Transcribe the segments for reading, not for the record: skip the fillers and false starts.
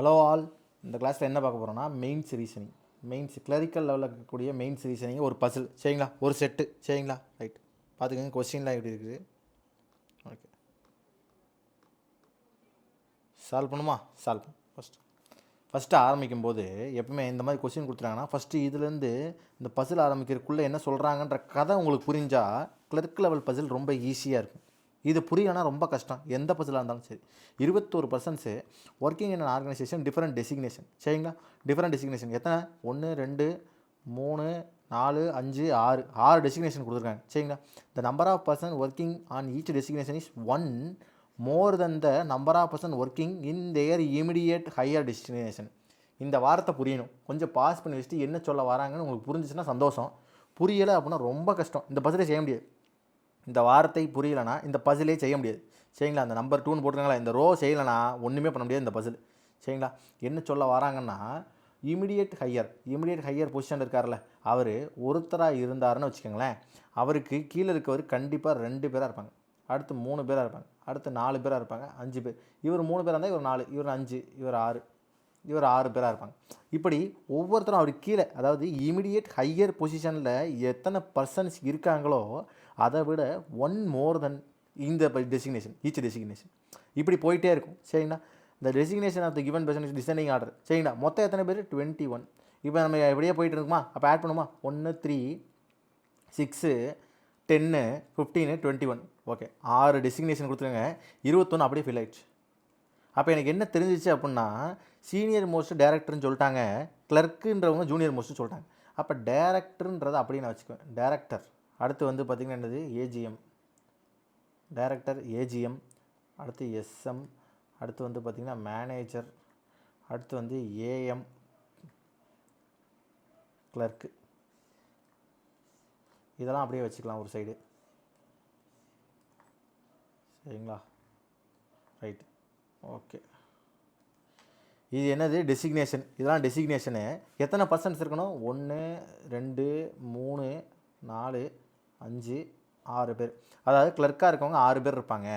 Hello all. இந்த கிளாஸில் என்ன பார்க்க போகிறோன்னா மெயின்ஸ் ரீசனிங். கிளரிக்கல் லெவலில் இருக்கக்கூடிய மெயின்ஸ் ரீசனிங் ஒரு பசில் சரிங்களா, ஒரு செட்டு சரிங்களா. ரைட், பார்த்துக்கோங்க கொஸ்டின்லாம் எப்படி இருக்குது. ஓகே, சால்வ் பண்ணுமா? சால்வ் ஃபஸ்ட்டு ஆரம்பிக்கும் போது எப்பவுமே இந்த மாதிரி கொஸ்டின் கொடுத்துட்டாங்கன்னா ஃபஸ்ட்டு இதுலேருந்து இந்த பசில் ஆரம்பிக்கிறதுக்குள்ளே என்ன சொல்கிறாங்கன்ற கதை உங்களுக்கு புரிஞ்சால் கிளர்க் லெவல் பசில் ரொம்ப ஈஸியாக இருக்கும். இது புரியனா ரொம்ப கஷ்டம். எந்த பசிலாக இருந்தாலும் சரி. 21% working in organisation different designation சரிங்களா. டிஃப்ரெண்ட் டெசிக்னேஷன் எத்தனை? 1 2 3 4 5 6 டெசிக்னேஷன் கொடுத்துருக்காங்க சரிங்களா. The number of person working on each designation is 1 more than the number of person working in their immediate higher destination. இந்த வார்த்தை புரியணும். கொஞ்சம் பாஸ் பண்ணி வச்சுட்டு என்ன சொல்ல வராங்கன்னு உங்களுக்கு புரிஞ்சிச்சுன்னா சந்தோஷம். புரியலை அப்படின்னா ரொம்ப கஷ்டம். இந்த பசிலே செய்ய முடியாது. இந்த வார்த்தை புரியலைன்னா இந்த பசிலே செய்ய முடியாது சரிங்களா. அந்த நம்பர் 2ன்னு போட்டுருங்களா, இந்த ரோ செய்யலைன்னா ஒன்றுமே பண்ண முடியாது இந்த பசில் சரிங்களா. என்ன சொல்ல வராங்கன்னா இமிடியேட் ஹையர் பொசிஷன் இருக்கார்ல, அவர் ஒருத்தராக இருந்தாருன்னு வச்சுக்கோங்களேன். அவருக்கு கீழே இருக்கவர் கண்டிப்பாக 2 பேராக இருப்பாங்க, அடுத்து 3 பேராக இருப்பாங்க, அடுத்து 4 பேராக இருப்பாங்க, 5 பேர். இவர் 3 பேராக இருந்தால் இவர் 4, இவர் 5, இவர் 6 பேராக இருப்பாங்க. இப்படி ஒவ்வொருத்தரும் அவருக்கு கீழே, அதாவது இமிடியேட் ஹையர் பொசிஷனில் எத்தனை பர்சன்ஸ் இருக்காங்களோ அதை விட 1 மோர் தென் இந்த டெசிக்னேஷன், ஈச் டெசிக்னேஷன். இப்படி போயிட்டே இருக்கும் சரிங்களா. இந்த designation of the given person is descending order சரிங்களா. மொத்தம் எத்தனை பேர்? 21. இப்போ நம்ம எப்படியே போயிட்டு இருக்குமா, அப்போ ஆட் பண்ணுமா? 1 3 6 10 15 21. ஓகே, 6 டெசிக்னேஷன் கொடுத்துருங்க. 21 அப்படியே ஃபில் ஆயிடுச்சு. அப்போ எனக்கு என்ன தெரிஞ்சிச்சு அப்படின்னா சீனியர் மோஸ்ட் டேரக்டர்னு சொல்லிட்டாங்க, கிளர்க்குன்றவங்க ஜூனியர் மோஸ்ட்னு சொல்லிட்டாங்க. அப்போ டேரக்டர்ன்றதை அப்படியே நான் வச்சுக்குவேன், டேரக்டர். அடுத்து வந்து பார்த்திங்கன்னா என்னது? AGM, director AGM. அடுத்து எஸ்எம். அடுத்து வந்து பார்த்திங்கன்னா மேனேஜர். அடுத்து வந்து ஏஎம், கிளர்க்கு. இதெல்லாம் அப்படியே வச்சுக்கலாம் ஒரு சைடு சரிங்களா. Right, okay. இது என்னது? டெசிக்னேஷன். இதெல்லாம் டெசிக்னேஷனு. எத்தனை பர்சன்ஸ் இருக்கணும்? 1 2 3 4 5 6 பேர். அதாவது கிளர்க்காக இருக்கவங்க 6 பேர் இருப்பாங்க.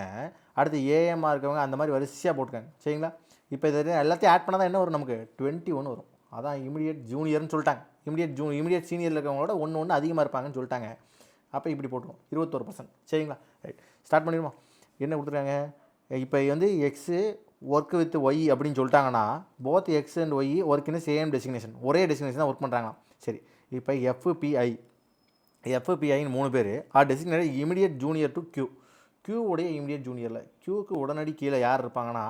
அடுத்து ஏஎம்மாக இருக்கவங்க அந்த மாதிரி வரிசையாக போட்டுருக்காங்க சரிங்களா. இப்போ இது எல்லாத்தையும் ஆட் பண்ணால் தான் என்ன வரும்? நமக்கு 21 வரும். அதான் இமிடியேட் ஜூனியர்னு சொல்லிட்டாங்க. இமிடியேட் சீனியரில் இருக்கவங்களோட 1 அதிகமாக இருப்பாங்கன்னு சொல்லிட்டாங்க. அப்போ இப்படி போட்டுருவோம் 21% சரிங்களா. ரைட், ஸ்டார்ட் பண்ணிடுமா. என்ன கொடுத்துருக்காங்க? இப்போ வந்து எக்ஸு ஒர்க் வித் ஒய் அப்படின்னு சொல்லிட்டாங்கன்னா both X and Y work in same designation, ஒரே டெசிக்னேஷன் தான் ஒர்க் பண்ணுறாங்களாம். சரி, இப்போ எஃப்பிஐன்னு 3 பேர் are designated immediate junior to Q உடைய இமிடியேட் ஜூனியரில் கியூக்கு உடனடி கீழே யார் இருப்பாங்கன்னா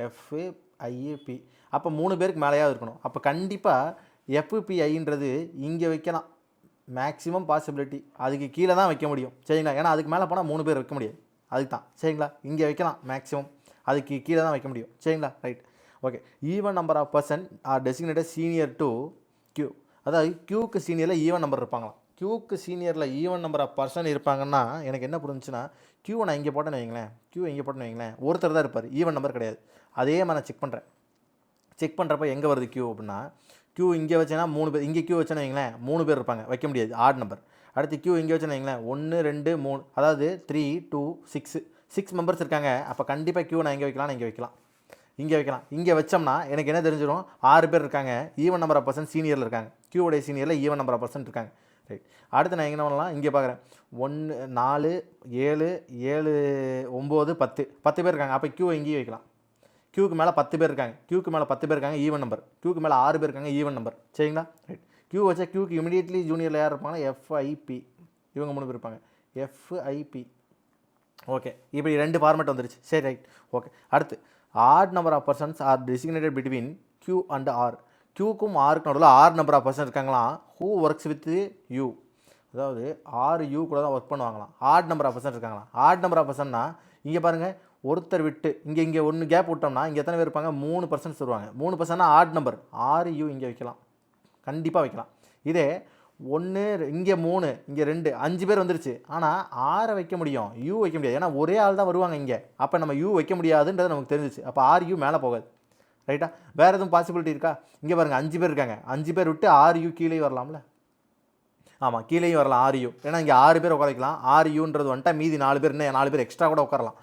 எஃப்ஐபி. அப்போ 3 பேருக்கு மேலேயாவது இருக்கணும். அப்போ கண்டிப்பாக எஃப்பிஐன்றது இங்கே வைக்கலாம், மேக்ஸிமம் பாசிபிலிட்டி அதுக்கு கீழே தான் வைக்க முடியும் சரிங்களா. ஏன்னா அதுக்கு மேலே போனால் 3 பேர் வைக்க முடியாது, அதுக்கு தான் சரிங்களா. இங்கே வைக்கலாம், மேக்ஸிமம் அதுக்கு கீழே தான் வைக்க முடியும் சரிங்களா. Right, okay. Even number of person are designated senior to Q. அதாவது கியூக்கு சீனியரில் ஈவன் நம்பர் இருப்பாங்களாம். கியூக்கு சீனியரில் ஈவன் நம்பர் ஆஃப் பர்சன் இருப்பாங்கன்னா எனக்கு என்ன புரிஞ்சுன்னா, கியூவை நான் இங்கே போட்டேன்னு வைங்களேன், ஒருத்தர் தான் இருப்பார், ஈவன் நம்பர் கிடையாது. அதே மாதிரி நான் செக் பண்ணுறப்ப எங்கே வருது கியூ அப்படின்னா, கியூ இங்கே வச்சேன்னா 3 பேர், இங்கே கியூ வச்சேன்னு வைங்களேன் 3 பேர் இருப்பாங்க, வைக்க முடியாது, ஆட் நம்பர். அடுத்து கியூ இங்கே வச்சேன்னு வைங்களேன் 1 2 3, அதாவது 3 2 6 மெம்பர்ஸ் இருக்காங்க. அப்போ கண்டிப்பாக கியூ நான் இங்கே வைக்கலாம். இங்கே வச்சோம்னா எனக்கு என்ன தெரிஞ்சிடும்? 6 பேர் இருக்காங்க, ஈவன் நம்பர் ஆஃப் பர்சன் சீனியரில் இருக்காங்க, கியூடைய சீனியரில் ஈவன் நம்பர் ஆஃப் பர்சன் இருக்காங்க. ரைட், அடுத்து நான் என்ன பண்ணலாம்? இங்கே பார்க்குறேன் 1 4 7 7 9 10 பேர் இருக்காங்க. அப்போ கியூ இங்கேயும் வைக்கலாம். கியூக்கு மேலே 10 பேர் இருக்காங்க, ஈவன் நம்பர். கியூக்கு மேலே 6 பேர் இருக்காங்க, ஈவன் நம்பர் சரிங்களா. ரைட், கியூ வச்சா கியூக்கு இமிடியேட்லி ஜூனியரில் யார் இருப்பாங்கன்னா எஃப்ஐபி, இவங்க 3 பேர் இருப்பாங்க, எஃப்ஐபி. ஓகே, இப்படி 2 ஃபார்மேட் வந்துருச்சு. சரி, ரைட், ஓகே. அடுத்து odd number of persons are designated between Q and R. கியூக்கும் ஆருக்கு நடுவில் 6 நம்பர் ஆஃப் பர்சன் இருக்காங்களாம். ஹூ ஒர்க்ஸ் வித் யூ, அதாவது 6 யூ கூட தான் ஒர்க் பண்ணுவாங்களாம். ஆட் நம்பர் ஆஃப் பர்சன் இருக்காங்களாம். ஆட் நம்பர் ஆஃப் பர்சன்னா இங்கே பாருங்கள், ஒருத்தர் விட்டு இங்கே 1 கேப் விட்டோம்னா இங்கே எத்தனை பேர் இருப்பாங்க? 3 பர்சன்ஸ் வருவாங்க. 3 பர்சன்னா ஆட் நம்பர் 6 யூ இங்கே வைக்கலாம், கண்டிப்பாக வைக்கலாம். இதே 1 இங்கே 3 இங்கே 2 5 பேர் வந்துருச்சு. ஆனால் 6 வைக்க முடியும், யூ வைக்க முடியாது. ஏன்னா ஒரே ஆள் தான் வருவாங்க இங்கே. அப்போ நம்ம யூ வைக்க முடியாதுன்றது நமக்கு தெரிஞ்சிச்சு. அப்போ 6 யூ மேலே போகாது. ரைட்டா? வேறு எதுவும் பாசிபிலிட்டி இருக்கா? இங்கே பாருங்கள் 5 பேர் இருக்காங்க, 5 பேர் விட்டு 6 யூ கீழே வரலாம்ல. ஆமாம், கீழேயும் வரலாம் 6 யூ. ஏன்னா இங்கே 6 பேர் உட்கார வைக்கலாம். 6 யூன்றது வந்துட்டா மீதி 4 பேர், இன்னும் 4 பேர் எக்ஸ்ட்ரா கூட உட்காரலாம்.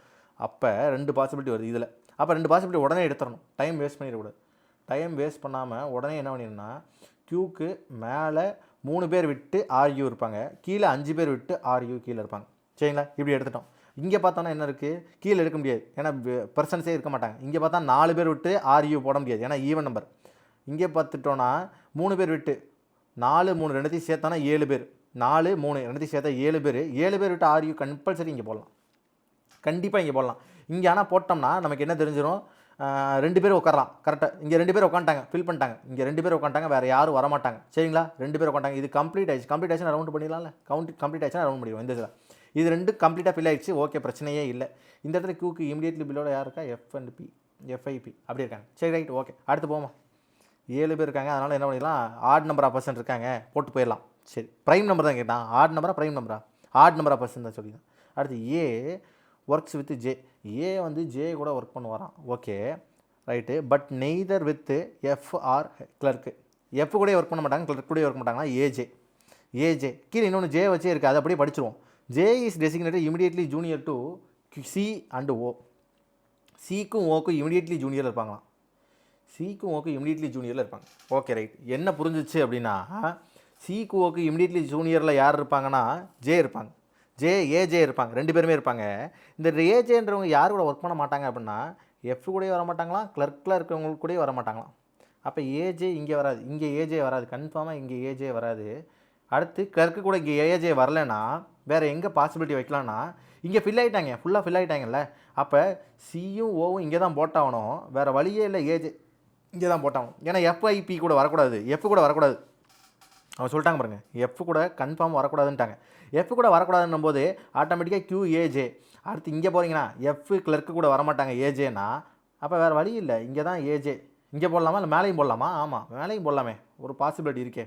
அப்போ 2 பாசிபிலிட்டி வருது இதில். அப்போ 2 பாசிபிலிட்டி உடனே எடுத்துடணும், டைம் வேஸ்ட் பண்ணிடக்கூடாது. டைம் வேஸ்ட் பண்ணாமல் உடனே என்ன பண்ணிடணும்னா க்யூக்கு மேலே 3 பேர் விட்டு ஆர்யூ இருப்பாங்க, கீழே 5 பேர் விட்டு ஆர்யூ கீழே இருப்பாங்க. சரிங்களா? இப்படி எடுத்துட்டோம். இங்கே பார்த்தோன்னா என்ன இருக்குது, கீழே எடுக்க முடியாது, ஏன்னா பர்சன்ஸே இருக்க மாட்டாங்க. இங்கே பார்த்தா 4 பேர் விட்டு ஆர்யூ போட முடியாது, ஏன்னா ஈவன் நம்பர். இங்கே பார்த்துட்டோன்னா 3 பேர் விட்டு 4 3 ரெண்டுத்தையும் சேர்த்தானா 7 பேர், 4 3 ரெண்டுத்தையும் சேர்த்தா 7 பேர், 7 பேர் விட்டு ஆர்யூ கம்பல்சரி இங்கே போடலாம், கண்டிப்பாக இங்கே போடலாம். இங்கே ஆனால் போட்டோம்னா நமக்கு என்ன தெரிஞ்சிடும், 2 பேர் உட்காரலாம் கரெக்டாக. இங்கே 2 பேர் உட்காந்துட்டாங்க, ஃபில் பண்ணிட்டாங்க. இங்கே 2 பேர் உட்காந்துட்டாங்க, வேறு யாரும் வரமாட்டாங்க. சரிங்களா? 2 பேர் உட்காந்துட்டாங்க. இது கம்ப்ளீட் ஆயிடுச்சு ரவுண்ட் பண்ணிடலாம்ல, கம்ப்ளீட் ஆயிடுச்சுன்னா ரவுண்ட் பண்ணிடுவோம். இந்த இதில் இது 2 கம்ப்ளீட்டாக ஃபில் ஆயிடுச்சு, ஓகே, பிரச்சனையே இல்லை. இந்த இடத்துல க்யூக்கு இமீடியட்லி பிலோட யார் இருக்கா, எஃப் அண்ட் பி, எஃப்ஐபி அப்படி இருக்காங்க. சரி, ரைட், ஓகே. அடுத்து போமா, 7 பேர் இருக்காங்க, அதனால் என்ன பண்ணிடலாம், ஆட் நம்பர் ஆஃப் பர்சன் இருக்காங்க, போட்டு போயிடலாம். சரி, ப்ரைம் நம்பர் தான் கேட்டான், ஆட் நம்பரா ப்ரைம் நம்பரா, ஆட் நம்பர் ஆஃப் பர்சன் தான் சொல்லிதான். அடுத்து A works with J, A வந்து ஜே கூட ஒர்க் பண்ணுவாரான், okay right. But neither with F or clerk, F கூட ஒர்க் பண்ண மாட்டாங்க, கிளர்க் கூட ஒர்க் மாட்டாங்கன்னா ஏஜே கீழே இன்னொன்று ஜே வச்சே இருக்குது, அதை அப்படியே படிச்சிருவோம். J is designated immediately junior to C and O. சிக்கும் ஓக்கும் இமிடியட்லி ஜூனியரில் இருப்பாங்களாம், சிக்கும் ஓக்கு இமிடியட்லி ஜூனியரில் இருப்பாங்க. Okay right. என்ன புரிஞ்சிச்சு அப்படின்னா, சிக்கு ஓக்கு இமிடியட்லி ஜூனியரில் யார் இருப்பாங்கன்னா ஜே இருப்பாங்க, ஏஜே இருப்பாங்க, 2 பேருமே இருப்பாங்க. இந்த ஏஜேன்றவங்க யார் கூட ஒர்க் பண்ண மாட்டாங்க அப்படின்னா எஃப் கூடயே வர மாட்டாங்களாம், கிளர்க்கில் இருக்கிறவங்களுக்கு கூட வர மாட்டாங்களாம். அப்போ ஏஜே இங்கே வராது, இங்கே ஏஜே வராது, கன்ஃபார்மாக இங்கே ஏஜே வராது. அடுத்து கிளர்க்கு கூட இங்கே ஏஜே வரலைன்னா வேறு எங்கே பாசிபிலிட்டி வைக்கலாம்னா, இங்கே ஃபில் ஆகிட்டாங்க, ஃபுல்லாக ஃபில் ஆகிட்டாங்கல்ல, அப்போ சியும் ஓவும் இங்கே தான் போட்டாகணும், வேறு வழியே இல்லை, ஏஜே இங்கே தான் போட்டாகணும். ஏன்னா எஃப்ஐபி கூட வரக்கூடாது, எஃப் கூட வரக்கூடாது, அவங்க சொல்லிட்டாங்க பாருங்கள், எஃப் கூட கன்ஃபார்ம் வரக்கூடாதுன்ட்டாங்க. எஃப் கூட வரக்கூடாதுன்னும் போது ஆட்டோமேட்டிக்காக கியூ ஏஜே. அடுத்து இங்கே போகிறீங்கன்னா எஃப் கிளர்க்கு கூட வரமாட்டாங்க ஏஜேனா, அப்போ வேறு வழி இல்லை, இங்கே தான் ஏஜே. இங்கே போடலாமா இல்லை மேலேயும் போடலாமா, ஆமாம் மேலேயும் போடலாமே, ஒரு பாசிபிலிட்டி இருக்கே.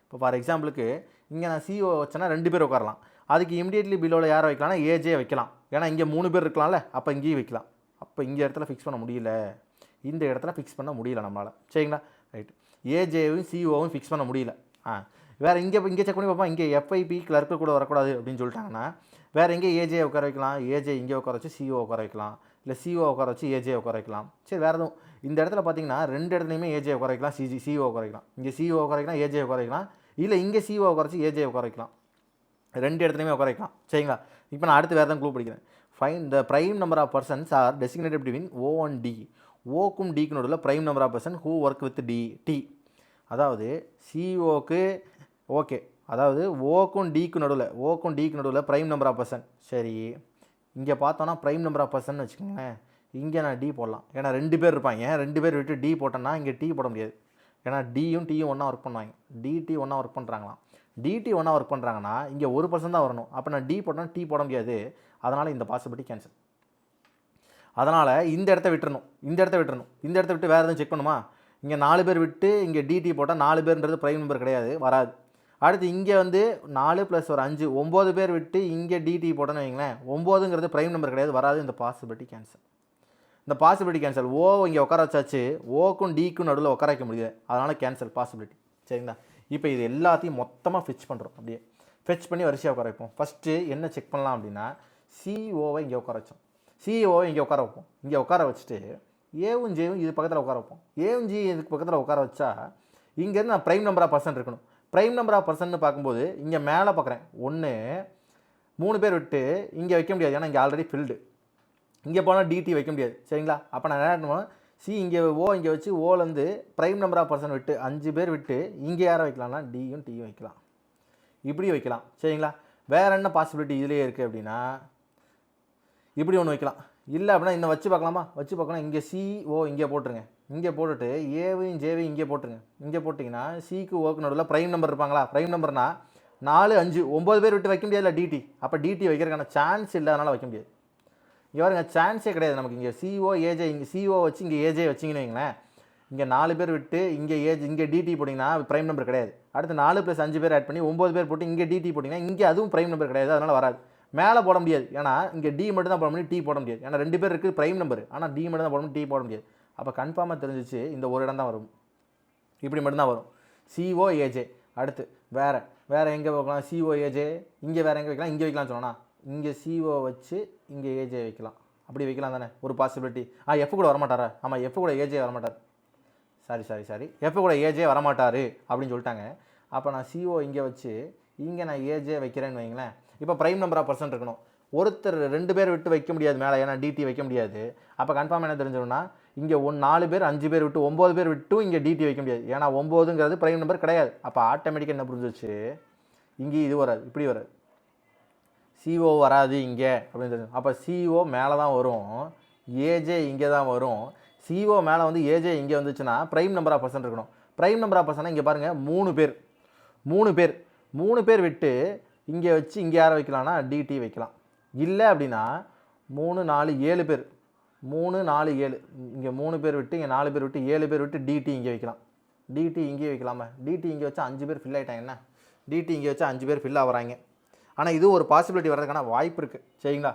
இப்போ ஃபார் எக்ஸாம்பிளுக்கு இங்கே நான் சிஓ வச்சேன்னா 2 பேர் உட்காரலாம், அதுக்கு இமிடியட்லி பிலோவில் யாரை வைக்கலாம்னா ஏஜே வைக்கலாம், ஏன்னா இங்கே 3 பேர் இருக்கலாம்ல, அப்போ இங்கேயும் வைக்கலாம். அப்போ இங்கே இடத்துல ஃபிக்ஸ் பண்ண முடியல, இந்த இடத்துல ஃபிக்ஸ் பண்ண முடியல நம்மளால். சரிங்களா? ரைட். ஏஜேவும் சிஓவும் ஃபிக்ஸ் பண்ண முடியல. வேறு இங்கே செக் பண்ணி பார்ப்போம், இங்கே எஃப்ஐபி கிளர்க்கு கூட வரக்கூடாது அப்படின்னு சொல்லிட்டாங்கன்னா வேறு எங்கே ஏஜே உட்கார வைக்கலாம், ஏஜே இங்கே உட்கார வச்சு சிஓ உட்கார வைக்கலாம், இல்லை சிஓ உட்கார வச்சு ஏஜே உட்கார வைக்கலாம். சரி, வேறு எதுவும் இந்த இடத்துல பார்த்தீங்கன்னா 2 இடத்துலையுமே ஏஜே உட்கார வைக்கலாம், சிஓ உட்கார வைக்கலாம், இங்கே சிஓ உட்கார வைக்கலாம், ஏஜே உட்கார வைக்கலாம், இல்லை இங்கே சிஓ உட்கார வச்சு ஏஜே உட்கார வைக்கலாம், 2 இடத்துலையுமே உட்கார வைக்கலாம். சரிங்களா? இப்போ நான் அடுத்து வேறு தான் க்ளூ படிக்கிறேன். Fine the prime number of persons are designated between O and T. ஓக்கும் டிக்கு நடுவில் prime number of person who work with T. அதாவது சிஓக்கு ஓகே, அதாவது ஓக்கும் டிக்கு நடுவில் ப்ரைம் நம்பர் ஆஃப் பர்சன். சரி, இங்கே பார்த்தோன்னா ப்ரைம் நம்பர் ஆஃப் பர்சன் வச்சுக்கோங்களேன், இங்கே நான் டி போடலாம், ஏன்னா 2 பேர் இருப்பாங்க, 2 பேர் விட்டு டி போட்டோன்னா இங்கே டி போட முடியாது, ஏன்னா டியும் டியும் ஒன்றா ஒர்க் பண்ணுவாங்க, டிடி ஒன்றா ஒர்க் பண்ணுறாங்களாம். டிடி ஒன்றா ஒர்க் பண்ணுறாங்கன்னா இங்கே 1% தான் வரணும், அப்போ நான் டி போட்டோன்னா டி போட முடியாது, அதனால் இந்த பாசிபிலிட்டி கேன்சல். அதனால் இந்த இடத்த விட்டுறணும், இந்த இடத்த விட்டு வேறு எதுவும் செக் பண்ணுமா, இங்கே 4 பேர் விட்டு இங்கே டிடி போட்டால் 4 பேர்ன்றது ப்ரைம் நம்பர் கிடையாது, வராது. அடுத்து இங்கே வந்து 4 + ஒரு 5 9 பேர் விட்டு இங்கே டிடி போட்டோன்னு வைங்களேன், 9ங்கிறது ப்ரைம் நம்பர் கிடையாது, வராது. இந்த பாசிபிலிட்டி கேன்சல். ஓ இங்கே உட்கார வச்சாச்சு, ஓக்கும் டிக்கும் நடுவில் உட்கார வைக்க முடியாது, அதனால் கேன்சல் பாசிபிலிட்டி. சரிங்களா? இப்போ இது எல்லாத்தையும் மொத்தமாக ஃபெச் பண்ணுறோம், அப்படியே ஃபெச் பண்ணி வரிசையாக உட்கார வைப்போம். ஃபஸ்ட்டு என்ன செக் பண்ணலாம் அப்படின்னா, சிஓவை இங்கே உட்கார வச்சோம், சிஓவை இங்கே உட்கார வைப்போம், இங்கே உட்கார வச்சுட்டு ஏவும் ஜேவும் இது பக்கத்தில் உட்கார வைப்போம், ஏவும் ஜி இதுக்கு பக்கத்தில் உட்கார வச்சா இங்கேருந்து நான் ப்ரைம் நம்பர் ஆஃப் பர்சன் இருக்கணும். ப்ரைம் நம்பர் ஆஃப் பர்சன் பார்க்கும்போது இங்கே மேலே பார்க்குறேன், 1 3 பேர் விட்டு இங்கே வைக்க முடியாது, ஏன்னா இங்கே ஆல்ரெடி ஃபில்டு, இங்கே போனால் டிடி வைக்க முடியாது. சரிங்களா? அப்போ நான் என்ன பண்ணுவேன், சி இங்கே ஓ இங்கே வச்சு ஓலேருந்து ப்ரைம் நம்பர் ஆஃப் பர்சன் விட்டு 5 பேர் விட்டு இங்கே யாரை வைக்கலாம்னா டியும் டியும் வைக்கலாம், இப்படி வைக்கலாம். சரிங்களா? வேறு என்ன பாசிபிலிட்டி இதிலே இருக்குது அப்படின்னா, இப்படி ஒன்று வைக்கலாம், இல்லை அப்படின்னா இந்த வச்சு பார்க்கலாம், இங்கே சிஓ இங்கே போட்டுருங்க, இங்கே போட்டுட்டு ஏவையும் ஜேவையும் இங்கே போட்டுருங்க, இங்கே போட்டிங்கன்னா சிக்கு ஓக்கு நடுவில் ப்ரைம் நம்பர் இருப்பாங்களா, ப்ரைம் நம்பர்னா 4 5 9 பேர் விட்டு வைக்க முடியாதுல்ல டிடி, அப்போ டிடி வைக்கிறதுக்கான சான்ஸ் இல்லை, அதனால் வைக்க முடியாது. இங்கே பாருங்க, சான்ஸே கிடையாது நமக்கு. இங்கே சிஓ ஏஜே, இங்கே சிஓ வச்சு இங்கே ஏஜே வச்சிங்கன்னு வைங்களேன், இங்கே 4 பேர் விட்டு இங்கே இங்கே டிடி போட்டிங்கன்னா ப்ரைம் நம்பர் கிடையாது. அடுத்து 4 + 5 பேர் ஆட் பண்ணி 9 பேர் போட்டு இங்கே டிடி போட்டிங்கன்னா இங்கே அதுவும் ப்ரைம் நம்பர் கிடையாது, அதனால் வராது. மேலே போட முடியாது, ஏன்னா இங்கே டி மட்டும் தான் போட முடியும், டி போட முடியாது, ஏன்னா 2 பேர் இருக்குது ப்ரைம் நம்பர், ஆனால் டி மட்டும் தான் போட முடியும், டி போட முடியாது. அப்போ கன்ஃபார்மாக தெரிஞ்சிச்சு இந்த ஒரு இடம் தான் வரும், இப்படி மட்டும்தான் வரும், சிஓ ஏஜே. அடுத்து வேறு எங்கே வைக்கலாம், சிஓ ஏஜே இங்கே வேறு எங்கே வைக்கலாம், இங்கே வைக்கலாம்னு சொன்னோன்னா இங்கே சிஓ வச்சு இங்கே ஏஜே வைக்கலாம், அப்படி வைக்கலாம் தானே, ஒரு பாசிபிலிட்டி. எஃப் கூட வரமாட்டாரா, ஆமாம் எஃப் கூட ஏஜே வரமாட்டார், சாரி எஃப் கூட ஏஜே வரமாட்டார் அப்படின்னு சொல்லிட்டாங்க. அப்போ நான் சிஓ இங்கே வச்சு இங்கே நான் ஏஜே வைக்கிறேன்னு வைங்களேன். இப்போ ப்ரைம் நம்பர் ஆஃப் பர்சன் இருக்கணும். ஒருத்தர் 2 பேர் விட்டு வைக்க முடியாது மேலே, ஏன்னா டிடி வைக்க முடியாது. அப்போ கன்ஃபார்ம் என்ன தெரிஞ்சிடும்னா இங்கே 4 பேர் 5 பேர் விட்டு 9 பேர் விட்டும் இங்கே டிடி வைக்க முடியாது, ஏன்னா 9ங்கிறது ப்ரைம் நம்பர் கிடையாது. அப்போ ஆட்டோமேட்டிக்காக என்ன புரிஞ்சிச்சு, இங்கே இது வராது, இப்படி வராது, சிஓ வராது இங்கே அப்படின்னு தெரிஞ்சு. அப்போ சிஓ மேலே தான் வரும், ஏஜே இங்கே தான் வரும். சிஓ மேலே வந்து ஏஜே இங்கே வந்துச்சுன்னா ப்ரைம் நம்பர் ஆஃப் பர்சன் இருக்கணும். ப்ரைம் நம்பர் ஆஃப் பர்சனாக இங்கே பாருங்கள் 3 பேர் விட்டு இங்கே வச்சு இங்கே யாரை வைக்கலாம்னா டிடி வைக்கலாம். இல்லை அப்படின்னா 3 4 7 பேர், 3 4 7, இங்கே 3 பேர் விட்டு இங்கே 4 பேர் விட்டு 7 பேர் விட்டு டிடி இங்கே வைக்கலாம். டிடி இங்கே வைக்கலாமா? டிடி இங்கே வச்சா 5 பேர் ஃபில் ஆகிட்டாங்க. என்ன டிடி இங்கே வச்சா 5 பேர் ஃபில் ஆகிறாங்க. ஆனால் இது ஒரு பாசிபிலிட்டி வர்றதுக்கான வாய்ப்பு இருக்குது. சரிங்களா?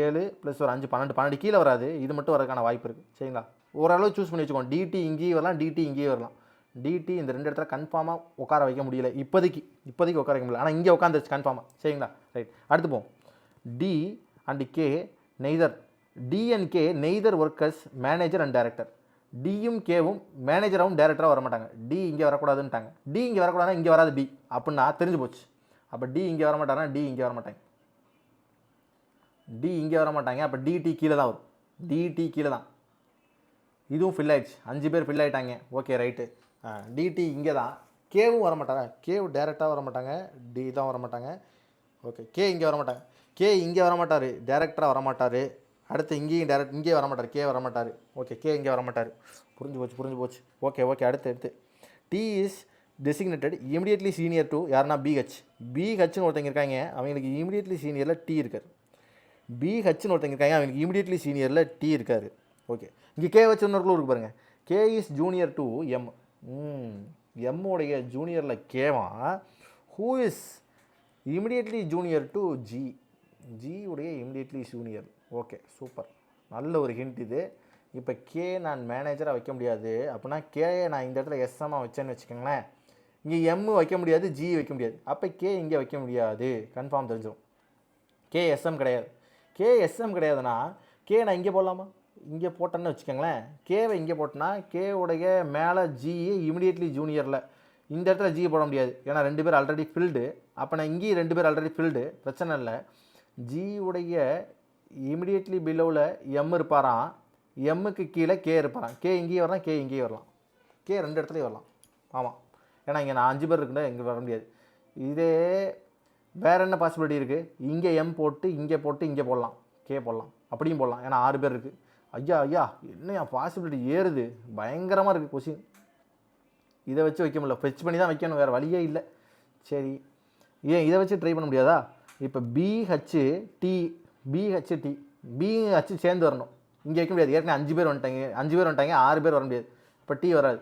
7 + ஒரு 5 12 கீழே வராது, இது மட்டும் வரதுக்கான வாய்ப்பு இருக்குது. சரிங்களா? ஓரளவு சூஸ் பண்ணி வச்சுக்கோங்க. டிடி இங்கேயும் வரலாம், டிடி இங்கேயும் வரலாம். டிடி இந்த 2 இடத்துல கன்ஃபார்மாக உட்கார வைக்க முடியல, இப்போதைக்கு உட்கார வைக்க முடியல, ஆனால் இங்கே உட்காந்துருச்சு கன்ஃபார்மாக. சரிங்களா? ரைட், அடுத்து போவோம். T and K neither, T and K neither workers manager and director. டியும் கேவும் மேனேஜராகவும் டைரக்டராக வர மாட்டாங்க. டி இங்கே வரக்கூடாதுன்ட்டாங்க. டி இங்கே வரக்கூடாதுன்னா இங்கே வராது டி அப்படின்னா தெரிஞ்சு போச்சு. அப்போ டி இங்கே வர மாட்டாங்கன்னா டி இங்கே வர மாட்டாங்க, டி இங்கே வர மாட்டாங்க. அப்போ டிடி கீழே தான் வரும், டிடி கீழே தான். இதுவும் ஃபில் ஆகிடுச்சு, 5 பேர் ஃபில் ஆகிட்டாங்க. Okay right. டிடி இங்கே தான். கேவும் வர மாட்டாங்க, கேவு டேரெக்டாக வர மாட்டாங்க, டி தான் வர மாட்டாங்க. ஓகே, கே இங்கே வர மாட்டாங்க, கே இங்கே வர மாட்டார், டேரெக்டாக வர மாட்டார். அடுத்து இங்கேயும் இங்கே வர மாட்டார், கே வர மாட்டார். ஓகே, கே இங்கே வர மாட்டார். புரிஞ்சு போச்சு. ஓகே அடுத்து T is designated immediately senior to யாருன்னா பிஹெச்னு ஒருத்தங்க இருக்காங்க, அவங்களுக்கு இமிடியட்லி சீனியரில் டி இருக்கார். பிஹெச்னு ஒருத்தங்க இருக்காங்க, அவங்களுக்கு இமிடியட்லி சீனியரில் டி இருக்கார். ஓகே, இங்கே கே வச்சு இன்னொரு க்ளூ இருக்கு பாருங்கள். K is junior to M. எம்முடைய ஜூனியரில் கேவா. Who is immediately junior to G. G உடைய இமிடியட்லி ஜூனியர். ஓகே, சூப்பர், நல்ல ஒரு ஹிண்ட் இது. இப்போ கே நான் மேனேஜராக வைக்க முடியாது அப்படின்னா கே நான் இந்த இடத்துல எஸ்எம்மாக வச்சேன்னு வச்சுக்கோங்களேன். இங்கே எம் வைக்க முடியாது, ஜி வைக்க முடியாது. அப்போ கே இங்கே வைக்க முடியாது, கன்ஃபார்ம் தெரிஞ்சிடும். கே எஸ்எம் கிடையாதுன்னா கே நான் இங்கே போடலாமா? இங்கே போட்டேன்னு வச்சுக்கோங்களேன். கேவை இங்கே போட்டேன்னா கே உடைய மேலே ஜி இமிடியட்லி ஜூனியரில் இந்த இடத்துல ஜி போட முடியாது, ஏன்னா 2 பேர் ஆல்ரெடி ஃபில்டு. அப்போ நான் இங்கேயும் 2 பேர் ஆல்ரெடி ஃபில்டு, பிரச்சனை இல்லை. ஜி உடைய இமிடியட்லி பிலோவில் எம் இருப்பாராம், எம்முக்கு கீழே கே இருப்பாராம். கே இங்கேயும் வரலாம், கே இங்கேயும் வரலாம், கே 2 இடத்துலையும் வரலாம். ஆமாம், ஏன்னா இங்கே நான் 5 பேர் இருக்குன்னா இங்கே வர முடியாது. இதே வேறு என்ன பாசிபிலிட்டி இருக்குது? இங்கே எம் போட்டு இங்கே போடலாம், கே போடலாம், அப்படியும் போடலாம், ஏன்னா 6 பேர் இருக்குது. ஐயா என்னையா பாசிபிலிட்டி ஏறுது, பயங்கரமாக இருக்குது கொஷின். இதை வச்சு வைக்க முடியல, ஃபெச் பண்ணி தான் வைக்கணும், வேறு வழியே இல்லை. சரி, ஏன் இதை வச்சு ட்ரை பண்ண முடியாதா? இப்போ பிஹெச் டி சேர்ந்து வரணும், இங்கே வைக்க முடியாது. ஏற்கனவே 5 பேர் வந்துட்டாங்க, 6 பேர் வர முடியாது. இப்போ டி வராது.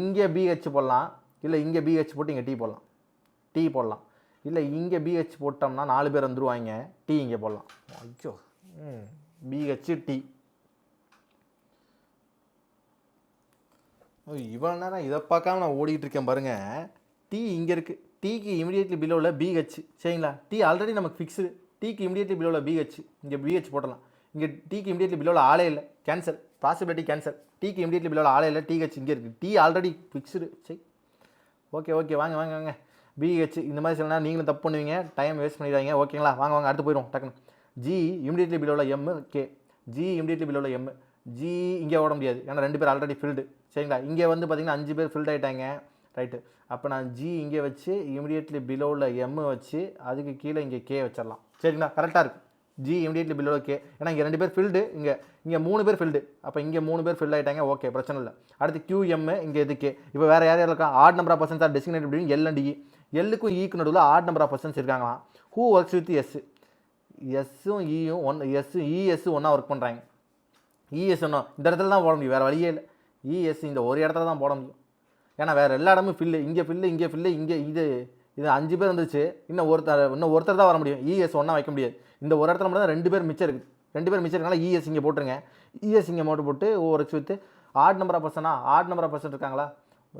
இங்கே பிஹெச் போடலாம், இல்லை இங்கே பிஹெச் போட்டு இங்கே டி போடலாம். இல்லை இங்கே பிஹெச் போட்டோம்னா 4 பேர் வந்துடுவாங்க, டி இங்கே போடலாம். ஐயோ, பிஹெச் டி. இவ்வளோ நேரம் இதை பார்க்காம நான் ஓடிக்கிட்டு இருக்கேன் பாருங்கள். டி இங்கே இருக்குது, டீக்கு இமிடியட்லி பிலோவில் பிஹெச். சரிங்களா? டி ஆல்ரெடி நமக்கு ஃபிக்ஸு. டீக்கு இமிடியட்லி பிலோவில் பிஹெச், இங்கே பிஹெச் போடலாம். இங்கே டீக்கு இமிடியட்லி பிலோவில் ஆளே இல்லை, கேன்சல், பாசிபிலிட்டி கேன்சல். டீக்கு இமிடியட்லி பிலோவில் ஆளே இல்லை, டிஹெச் இங்கே இருக்குது. T already fixed. சரி, ஓகே வாங்க. பிஹெச் இந்த மாதிரி சில நேரம் நீங்களும் தப்பு பண்ணுவீங்க, டைம் வேஸ்ட் பண்ணிடுவாங்க. ஓகேங்களா? வாங்க அடுத்து போயிடும் டக்குன்னு. ஜி இமிடியட்லி பிலோவில் எம், கே. ஜி இமிடியட்லி பிலோவில் எம், ஜி இங்கே ஓட முடியாது, ஏன்னா 2 பேர் ஆல்ரெடி ஃபில்டு. சரிங்களா? இங்கே வந்து பார்த்திங்கன்னா 5 பேர் ஃபில்ட் ஆகிட்டாங்க. ரைட்டு, அப்போ நான் ஜி இங்கே வச்சு இமிடியட்லி பிலோவில் எம் வச்சு அதுக்கு கீழே இங்கே கே வச்சிடலாம். சரிங்களா? கரெக்டாக இருக்குது. ஜி இமிடியட்லி பிலோவில் கே, ஏன்னா இங்கே 2 பேர் ஃபில்டு, இங்கே 3 பேர் ஃபில்டு. அப்போ இங்கே 3 பேர் ஃபில் ஆகிட்டாங்க. ஓகே, பிரச்சனை இல்லை. அடுத்து QM, இங்கே இது கே. இப்போ வேறு யார் இருக்கா? Odd number of persons are designated between L and E. எல்லுக்கும் ஈக்கு நடுவில் ஆட் நம்பர் ஆஃப் பர்சன்ஸ் இருக்காங்களாம். Who works with S. எஸ்ஸும் ஈயும் இஎஸ் ஒன்றா ஒர்க் பண்ணுறாங்க. இஎஸ் ஒன்றா இந்த இடத்துல தான் போட முடியும், வேறு வழியே இல்லை. இஎஸ் இந்த ஒரு இடத்துல தான் போட முடியும், ஏன்னா வேறு எல்லா இடமும் ஃபில்லு. இங்கே ஃபில்லு, இங்கே இது 5 பேர் வந்துச்சு, இன்னும் ஒருத்தர் தான் வர முடியும். இஎஸ் ஒன்றா வைக்க முடியாது. இந்த ஒரு இடத்துல மட்டும் தான் 2 பேர் மிச்சம் இருக்குது. 2 பேர் மிச்சம் இருக்கனால இஎஸ் இங்கே போட்டுருங்க. இஎஸ் இங்கே போட்டு works with odd number of பர்சனா. ஆட் நம்பர் ஆஃப் பர்சன் இருக்காங்களா?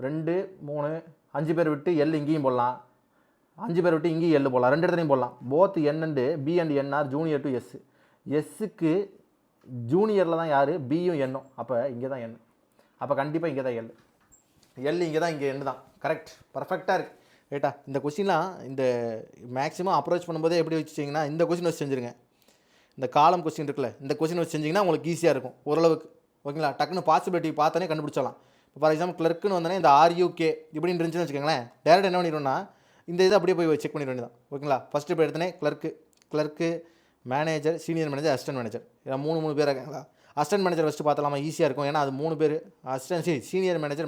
2 3 5 பேர் விட்டு எல் இங்கேயும் போடலாம், 5 பேர் விட்டு இங்கேயும் எல் போடலாம், 2 இடத்துலையும் போடலாம். Both N and P and N are junior to S. எஸ்ஸுக்கு ஜூனியரில் தான் யார்? பியும் என்னும். அப்போ இங்கே தான் என், அப்போ கண்டிப்பாக இங்கே தான் எல். எல் இங்கே தான், இங்கே எண்டு தான். கரெக்ட், பர்ஃபெக்டாக இருக்குது. ரைட்டா? இந்த கொஸ்டின்லாம் இந்த மேக்ஸிமம் அப்ரோச் பண்ணும்போதே எப்படி வச்சுச்சிங்கன்னா இந்த கொஸ்டின் வச்சு செஞ்சுருங்க. இந்த காலம் கொஸ்டின் இருக்குல்ல, இந்த கொஸ்டின் வச்சு செஞ்சிங்கன்னா உங்களுக்கு ஈஸியாக இருக்கும் ஓரளவுக்கு. ஓகேங்களா? டக்குன்னு பாசிபிலிட்டி பார்த்தோன்னே கண்டுபிடிச்சலாம். இப்போ ஃபார் எக்ஸாம்பிள் கிளர்க்குன்னு வந்தோடனே இந்த ஆர்யூகே இப்படின்னு இருந்துச்சுன்னு வச்சுக்கோங்களேன், டேரெக்ட் என்ன பண்ணிடுவோம்னா இந்த இதை அப்படியே போய் செக் பண்ணிட வேண்டியதான். ஓகேங்களா? ஃபஸ்ட்டு இப்போ எடுத்தோன்னே clerk manager, senior manager, assistant manager, இதில் மூணு பேர் இருக்காங்களா? அசிஸ்டன்ட் மேனேஜர் ஃபஸ்ட்டு பார்த்தலாமா, ஈஸியாக இருக்கும். ஏன்னா அது 3 பேர். சீனியர் மேனேஜர்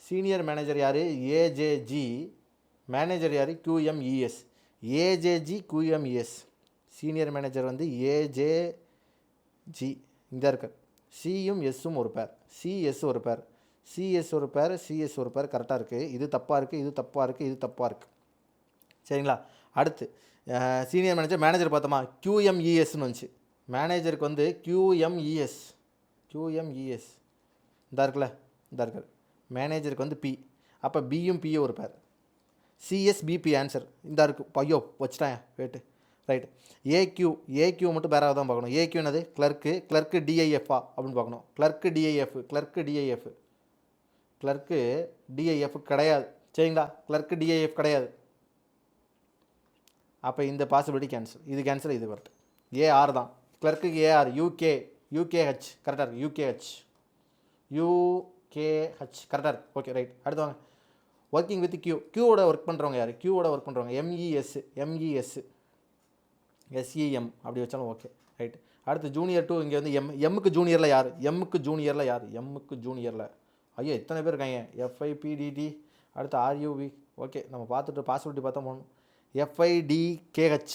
சீனியர் மேனேஜர் யார்? ஏஜேஜி. மேனேஜர் யார்? QMES. ஏஜேஜி QMES. சீனியர் மேனேஜர் வந்து ஏஜேஜி. இந்த இருக்க சியும் எஸ்ஸும் ஒரு பேர், சிஎஸ் ஒரு பேர், சிஎஸ் ஒரு பேர். கரெக்டாக இருக்குது. இது தப்பாக இருக்குது. சரிங்களா? அடுத்து சீனியர் மேனேஜர் பார்த்தோமா, QMESன்னு வந்துச்சு. மேனேஜருக்கு வந்து QMES இந்த இருக்கார். மேனேஜருக்கு வந்து P. அப்போ பியும் பியும் ஒரு பேர். CSBP ஆன்சர் இந்த இருக்குது. ஐயோ வச்சுட்டான் வெயிட்டு. ரைட்டு. ஏக்யூ மட்டும் பேராக தான் பார்க்கணும். ஏக்யூ என்னது? கிளர்க்கு டிஐஎஃப்ஆ அப்படின்னு பார்க்கணும். கிளர்க்கு டிஐஎஃப் கிடையாது. சரிங்களா? கிளர்க்கு டிஐஎஃப் கிடையாது. அப்போ இந்த பாசிபிலிட்டி கேன்சல். இது கேன்சல், இது கரெக்ட். ஏஆர் தான். கிளர்க்குக்கு ஏஆர். யூகேஹெச் கரெக்டாக இருக்குது. யூகேஹெச் கரெக்டாக இருக்குது. Okay right. அடுத்து வாங்க. ஒர்க்கிங் வித் கியூவோட ஒர்க் பண்ணுறவங்க யார்? எம்இஎஸ் எஸ்இஎம் அப்படி வச்சாலும் ஓகே ரைட். அடுத்து ஜூனியர் 2 இங்கே வந்து எம்முக்கு ஜூனியரில் யார்? எம்முக்கு ஜூனியரில் ஐயோ எத்தனை பேர் இருக்காங்க? FIPDT. அடுத்து RUV. ஓகே நம்ம பார்த்துட்டு பாசிபிலிட்டி பார்த்தா போகணும். FIDKH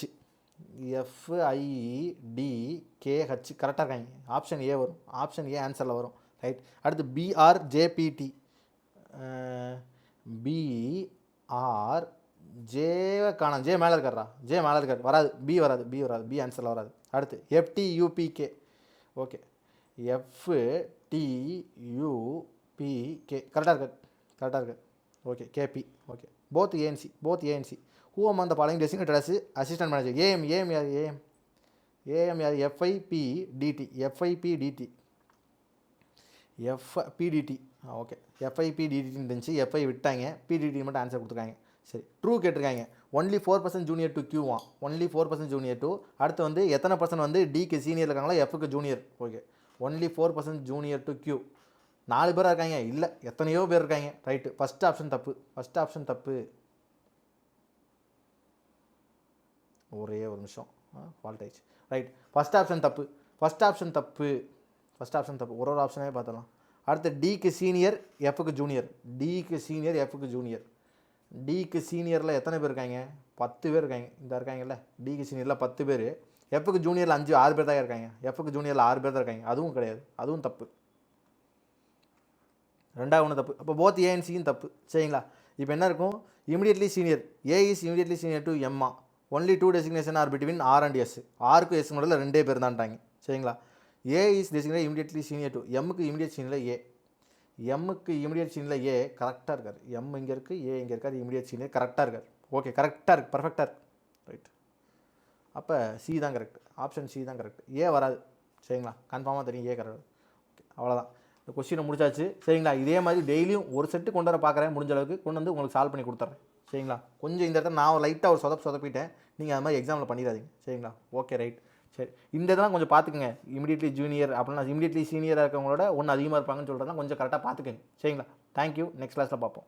கரெக்டாக இருக்காங்க. ஆப்ஷன் ஏ வரும். ஆப்ஷன் ஏ ஆன்சரில் வரும். ரைட். அடுத்து BRJPT. ஜேவை காணும். ஜே மேலே இருக்கார். வராது. பி வராது. பி ஆன்சரில் வராது. அடுத்து FTUPK. ஓகே. FTUPK கரெக்டாக இருக்கு. Okay. KP. Okay. Both ANC. Who among the following designated as assistant manager? AM யார்? FIPDT. ஓகே. FIPDT இருந்துச்சு. FI விட்டாங்க. PDT மட்டும் ஆன்சர் கொடுத்துருக்காங்க. சரி. ட்ரூ கேட்டிருக்காங்க. only 4% junior to Q1. only 4% junior to. அடுத்து வந்து எத்தனை பர்சன்ட் வந்து Dக்கு சீனியர் இருக்காங்களா, Fக்கு junior. Okay. only 4% junior to Q. 4 பேராக இருக்காங்க. இல்லை எத்தனையோ பேர் இருக்காங்க. ரைட்டு. ஃபஸ்ட் ஆப்ஷன் தப்பு. ஒரே ஒரு நிமிஷம் ஃபால்ட் ஆயிடுச்சு. ரைட். ஃபஸ்ட் ஆப்ஷன் தப்பு. ஒரு ஆப்ஷனே பார்த்தலாம். அடுத்து Dக்கு சீனியர், Fக்கு ஜூனியர். Dக்கு சீனியரில் எத்தனை பேர் இருக்காங்க? 10 பேர் இருக்காங்க. இந்த இருக்காங்கல்ல, Dக்கு சீனியரில் 10 பேர். Fக்கு ஜூனியரில் 6 பேர் தான் இருக்காங்க. Fக்கு ஜூனியரில் 6 பேர் தான் இருக்காங்க. அதுவும் கிடையாது. அதுவும் தப்பு. ரெண்டாவது ஒன்று தப்பு. அப்போ போத் ஏஎன்சியும் தப்பு. சரிங்களா? இப்போ என்ன இருக்கும்? Immediately senior. A is immediately senior to எம்மா. Only 2 designation are between R and S. ஆருக்கு எஸ் முதல்ல 2 பேர் தான்ட்டாங்க. சரிங்களா? A is designate immediately senior to. எம்முக்கு இமிடியட் சீனியரில் ஏ. கரெக்டாக இருக்கார். எம் இங்கே இருக்குது, ஏ இங்கே இருக்கார். இமிடியட் சீனியர் கரெக்டாக இருக்கார். ஓகே. கரெக்டாக இருக்குது. பர்ஃபெக்டாக இருக்குது. ரைட். அப்போ சி தான் கரெக்ட். ஆப்ஷன் சி தான் கரெக்ட். ஏ வராது. சரிங்களா? கன்ஃபார்மாக தெரியும் ஏ கரெக்ட். ஓகே அவ்வளோதான். இந்த கொஸ்டினை முடிச்சாச்சு. சரிங்களா? இதே மாதிரி டெய்லியும் ஒரு செட்டு கொண்டு வர பார்க்குறேன். முடிஞ்ச அளவுக்கு கொண்டு வந்து உங்களுக்கு சால்வ் பண்ணி கொடுத்துட்றேன். சரிங்களா? கொஞ்சம் இந்த இடத்துல நான் லைட்டாக ஒரு சொதப்பிட்டேன். நீங்கள் அது மாதிரி எக்ஸாமில் பண்ணிடாதீங்க. சரிங்களா? Okay right. சரி. இந்த இதெல்லாம் கொஞ்சம் பார்த்துக்குங்க. இமிடியட்லி ஜூனியர் அப்படின்னா இமிடியட்லி சீனியராக இருக்கவங்களோட ஒன்று அதிகமாக இருப்பாங்கன்னு சொல்கிறதெல்லாம் கொஞ்சம் கரெக்டாக பார்த்துக்குங்க. சரிங்களா? தேங்க்யூ. நெக்ஸ்ட் கிளாஸில் பார்ப்போம்.